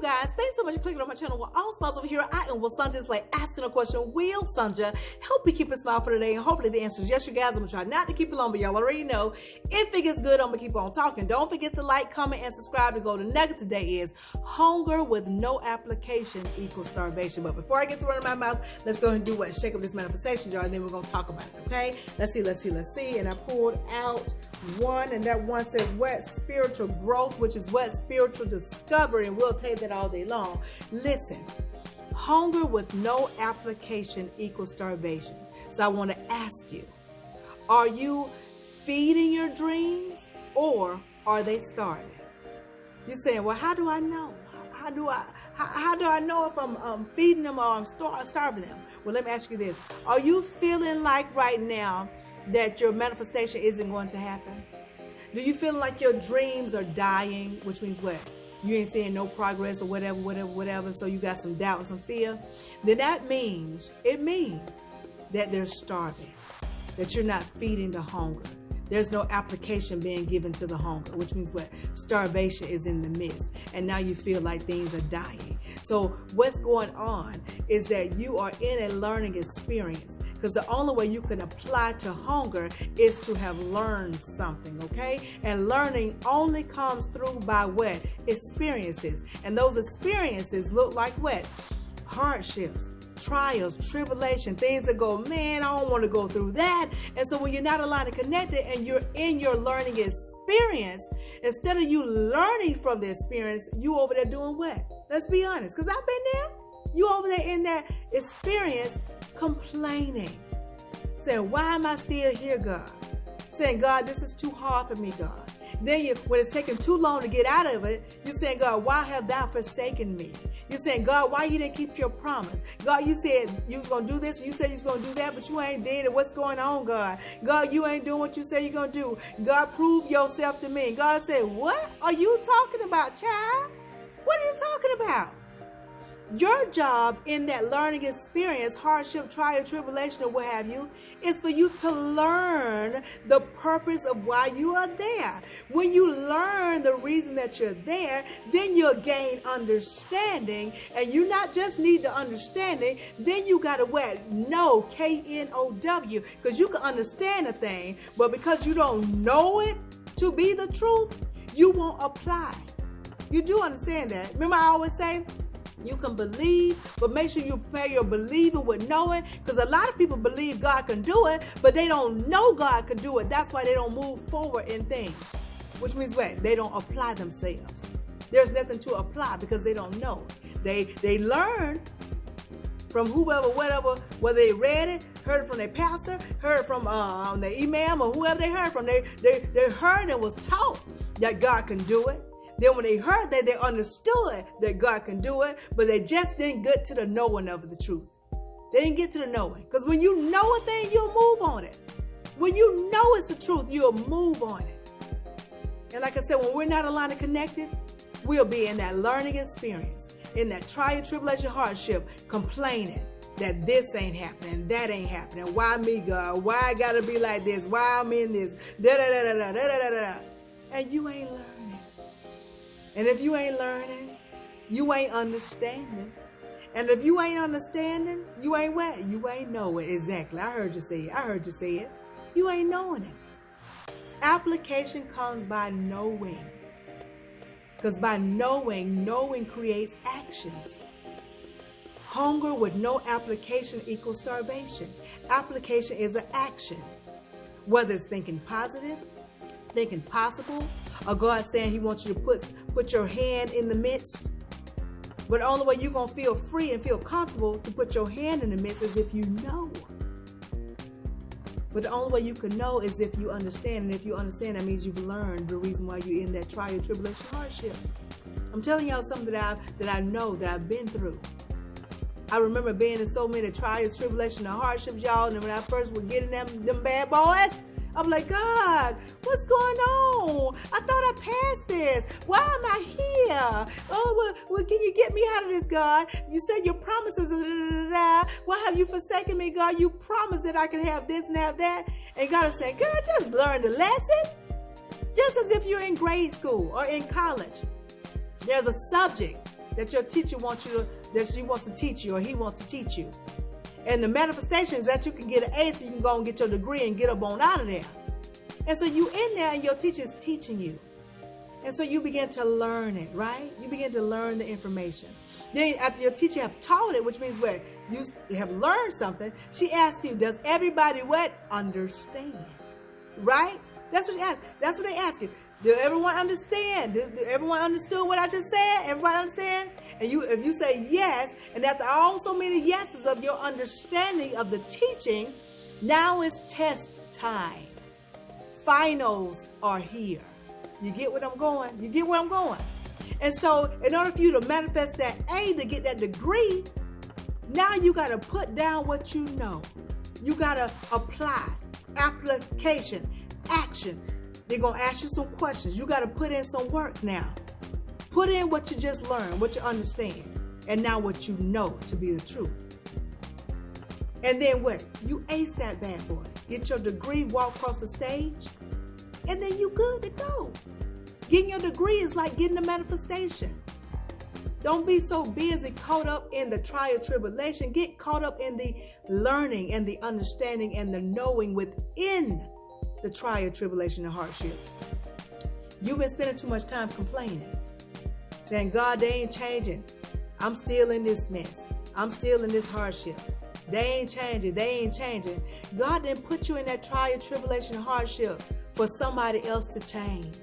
guys, thanks so much for clicking on my channel. We're all smiles over here. I am Will Sanja. It's like asking a question. Will Sanja help you keep a smile for today? And hopefully the answer is yes, you guys. I'm gonna try not to keep it long, but y'all already know if it gets good, I'm gonna keep on talking. Don't forget to like, comment, and subscribe. To go to nugget today is hunger with no application equals starvation. But before I get to running my mouth, let's go ahead and do what? Shake up this manifestation jar, and then we're gonna talk about it. Okay? Let's see. And I pulled out one, and that one says what? Spiritual growth, which is what? Spiritual discovery, and we'll take that all day long. Listen, hunger with no application equals starvation. So I want to ask you, are you feeding your dreams or are they starving? You're saying, well, how do I know? How do I know if I'm feeding them or I'm starving them? Well, let me ask you this. Are you feeling like right now that your manifestation isn't going to happen? Do you feel like your dreams are dying, which means what? You ain't seeing no progress or whatever, so you got some doubt and some fear? Then it means that they're starving, that you're not feeding the hunger. There's no application being given to the hunger, which means what? Starvation is in the midst, and now you feel like things are dying. So what's going on is that you are in a learning experience, because the only way you can apply to hunger is to have learned something, okay? And learning only comes through by what? Experiences. And those experiences look like what? Hardships, trials, tribulation, things that go, man, I don't want to go through that. And so when you're not aligned and connected and you're in your learning experience, instead of you learning from the experience, you over there doing what? Let's be honest, because I've been there. You over there in that experience complaining, saying, why am I still here, God? Saying, God, this is too hard for me, God. Then when it's taking too long to get out of it, you're saying, God, why have thou forsaken me? You're saying, God, why you didn't keep your promise? God, you said you was going to do this. You said you was going to do that, but you ain't did it. What's going on, God? God, you ain't doing what you say you're going to do. God, prove yourself to me. And God said, what are you talking about, child? What are you talking about? Your job in that learning experience, hardship, trial, tribulation, or what have you, is for you to learn the purpose of why you are there. When you learn the reason that you're there, then you'll gain understanding. And you not just need the understanding, then you got to what? Know, K-N-O-W, because you can understand a thing, but because you don't know it to be the truth, you won't apply. You do understand that. Remember I always say, you can believe, but make sure you pair your believing with knowing, because a lot of people believe God can do it, but they don't know God can do it. That's why they don't move forward in things, which means what? They don't apply themselves. There's nothing to apply because they don't know. They learn from whoever, whatever, whether they read it, heard it from their pastor, heard it from their imam or whoever they heard from. They heard and was taught that God can do it. Then when they heard that, they understood that God can do it, but they just didn't get to the knowing of the truth. They didn't get to the knowing. Because when you know a thing, you'll move on it. When you know it's the truth, you'll move on it. And like I said, when we're not aligned and connected, we'll be in that learning experience, in that trial, tribulation, hardship, complaining that this ain't happening, that ain't happening. Why me, God? Why I gotta be like this? Why I'm in this? Da-da-da-da-da-da-da-da. And you ain't learning. And if you ain't learning, you ain't understanding. And if you ain't understanding, you ain't what? You ain't know it. Exactly. I heard you say it. You ain't knowing it. Application comes by knowing. Because by knowing creates actions. Hunger with no application equals starvation. Application is an action. Whether it's thinking positive, thinking possible, or God saying he wants you to put your hand in the midst. But the only way you're going to feel free and feel comfortable to put your hand in the midst is if you know. But the only way you can know is if you understand. And if you understand, that means you've learned the reason why you're in that trial, tribulation, hardship. I'm telling y'all something that I know, that I've been through. I remember being in so many trials, tribulation, and hardships, y'all. And when I first was getting them bad boys, I'm like, God, what's going on? I thought I passed this. Why am I here? Oh, well, can you get me out of this, God? You said your promises. Why have you forsaken me, God? You promised that I could have this and have that. And God is saying, girl, just learn the lesson. Just as if you're in grade school or in college. There's a subject that your teacher wants you to, that she wants to teach you or he wants to teach you. And the manifestation is that you can get an A so you can go and get your degree and get up on out of there. And so you in there and your teacher is teaching you. And so you begin to learn it, right? You begin to learn the information. Then after your teacher have taught it, which means what? You have learned something, she asks you, does everybody what? Understand, right? That's what she asks. That's what they ask you. Do everyone understand? Do everyone understood what I just said? Everybody understand? And if you say yes, and after all so many yeses of your understanding of the teaching, now it's test time. Finals are here. You get what I'm going? You get where I'm going? And so in order for you to manifest that A to get that degree, now you got to put down what you know. You got to apply, application, action. They're going to ask you some questions. You got to put in some work now. Put in what you just learned, what you understand, and now what you know to be the truth. And then what? You ace that bad boy. Get your degree, walk across the stage, and then you good to go. Getting your degree is like getting a manifestation. Don't be so busy caught up in the trial tribulation. Get caught up in the learning and the understanding and the knowing within the trial tribulation and hardship. You've been spending too much time complaining, saying, God, they ain't changing. I'm still in this mess. I'm still in this hardship. They ain't changing. They ain't changing. God didn't put you in that trial tribulation and hardship for somebody else to change.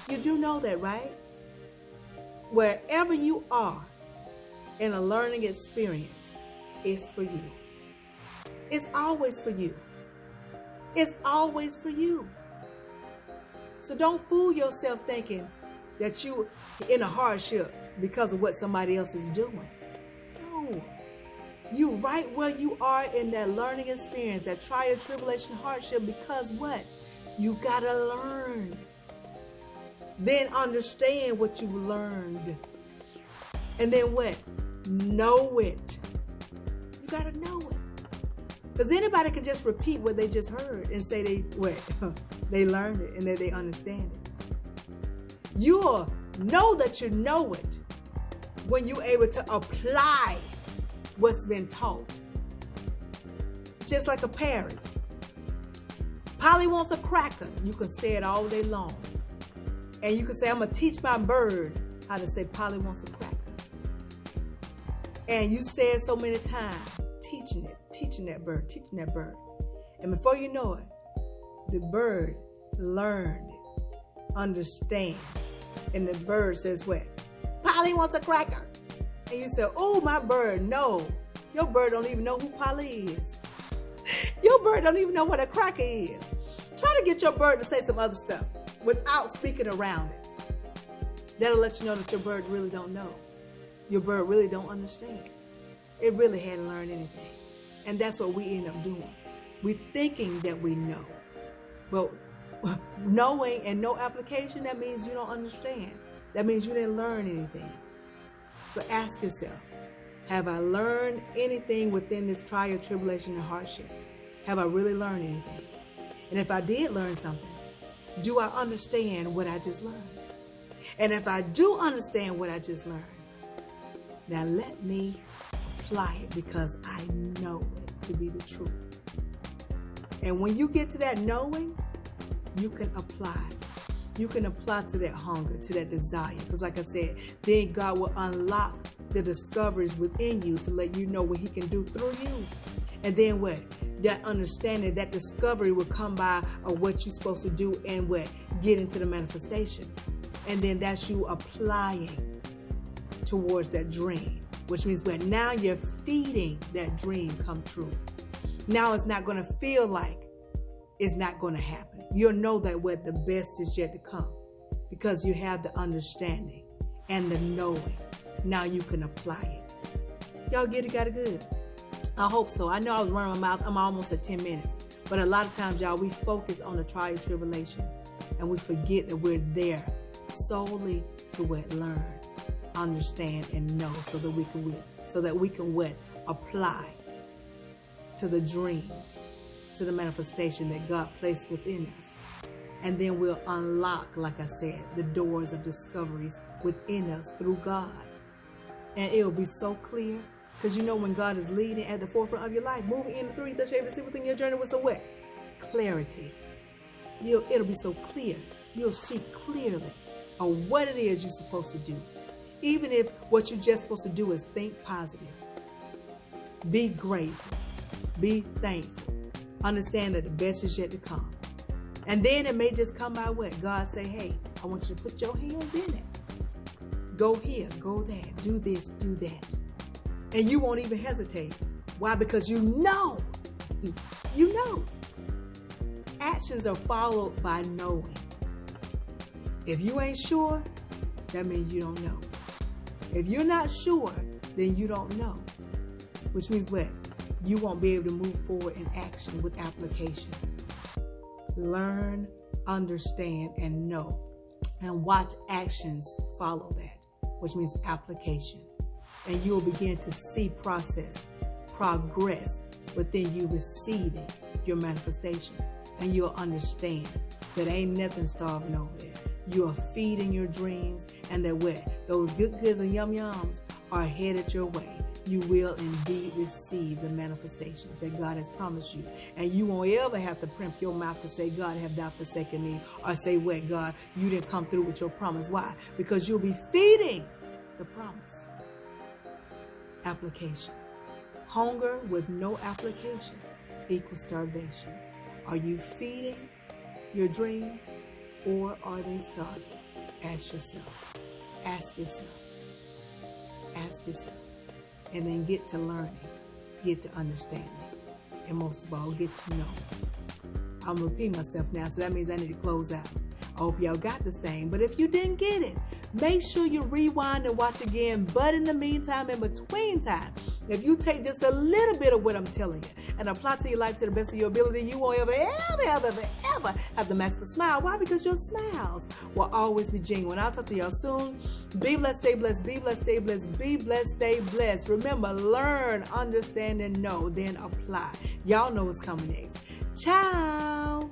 You do know that, right? Wherever you are in a learning experience, it's for you. It's always for you. It's always for you. So don't fool yourself thinking that you in a hardship because of what somebody else is doing. No. You right where you are in that learning experience, that trial, tribulation, hardship, because what? You gotta learn. Then understand what you've learned. And then what? Know it. You gotta know it. Because anybody can just repeat what they just heard and say they learned it and that they understand it. You'll know that you know it when you're able to apply what's been taught. It's just like a parent. Polly wants a cracker. You can say it all day long. And you can say, I'm going to teach my bird how to say Polly wants a cracker. And you say it so many times, teaching that bird. And before you know it, the bird learned it, understands. And the bird says what? Polly wants a cracker. And you say, oh, my bird, no. Your bird don't even know who Polly is. Your bird don't even know what a cracker is. Try to get your bird to say some other stuff without speaking around it. That'll let you know that your bird really don't know. Your bird really don't understand. It really hadn't learned anything. And that's what we end up doing. We're thinking that we know. But knowing and no application, that means you don't understand. That means you didn't learn anything. So ask yourself, have I learned anything within this trial, tribulation, and hardship? Have I really learned anything? And if I did learn something, do I understand what I just learned? And if I do understand what I just learned, now let me apply it because I know it to be the truth. And when you get to that knowing, you can apply. You can apply to that hunger, to that desire. Because like I said, then God will unlock the discoveries within you to let you know what he can do through you. And then what? That understanding, that discovery will come by of what you're supposed to do and what? Get into the manifestation. And then that's you applying towards that dream, which means what? Now you're feeding that dream come true. Now it's not going to feel like it's not going to happen. You'll know that what the best is yet to come because you have the understanding and the knowing. Now you can apply it. Y'all get it, got it good? I hope so. I know I was running my mouth. I'm almost at 10 minutes. But a lot of times, y'all, we focus on the trial tribulation and we forget that we're there solely to what? Learn, understand, and know so that we can win. So that we can what? Apply to the dreams, to the manifestation that God placed within us. And then we'll unlock, like I said, the doors of discoveries within us through God. And it'll be so clear. Because you know when God is leading at the forefront of your life, moving in the 3 that you're able to see within your journey with some what? Clarity. It'll be so clear. You'll see clearly on what it is you're supposed to do. Even if what you're just supposed to do is think positive. Be grateful. Be thankful. Understand that the best is yet to come. And then it may just come by what? God say, hey, I want you to put your hands in it. Go here, go there, do this, do that. And you won't even hesitate. Why? Because you know. You know. Actions are followed by knowing. If you ain't sure, that means you don't know. If you're not sure, then you don't know. Which means what? You won't be able to move forward in action with application. Learn, understand, and know. And watch actions follow that, which means application. And you will begin to see progress within you receiving your manifestation. And you'll understand that ain't nothing starving over there. You are feeding your dreams, and that what? Those good goods and yum-yums are headed your way. You will indeed receive the manifestations that God has promised you. And you won't ever have to primp your mouth to say, God have not forsaken me, or say, what, God, you didn't come through with your promise. Why? Because you'll be feeding the promise. Application. Hunger with no application equals starvation. Are you feeding your dreams, or are they starving? Ask yourself. Ask yourself. Ask yourself. And then get to learning, get to understanding, and most of all, get to know. I'm repeating myself now, so that means I need to close out. I hope y'all got this thing, but if you didn't get it, make sure you rewind and watch again. But in the meantime, in between time, if you take just a little bit of what I'm telling you and apply to your life to the best of your ability, you won't ever have the mask to smile. Why? Because your smiles will always be genuine. I'll talk to y'all soon. Be blessed, stay blessed, be blessed, stay blessed, be blessed, stay blessed. Remember, learn, understand, and know, then apply. Y'all know what's coming next. Ciao.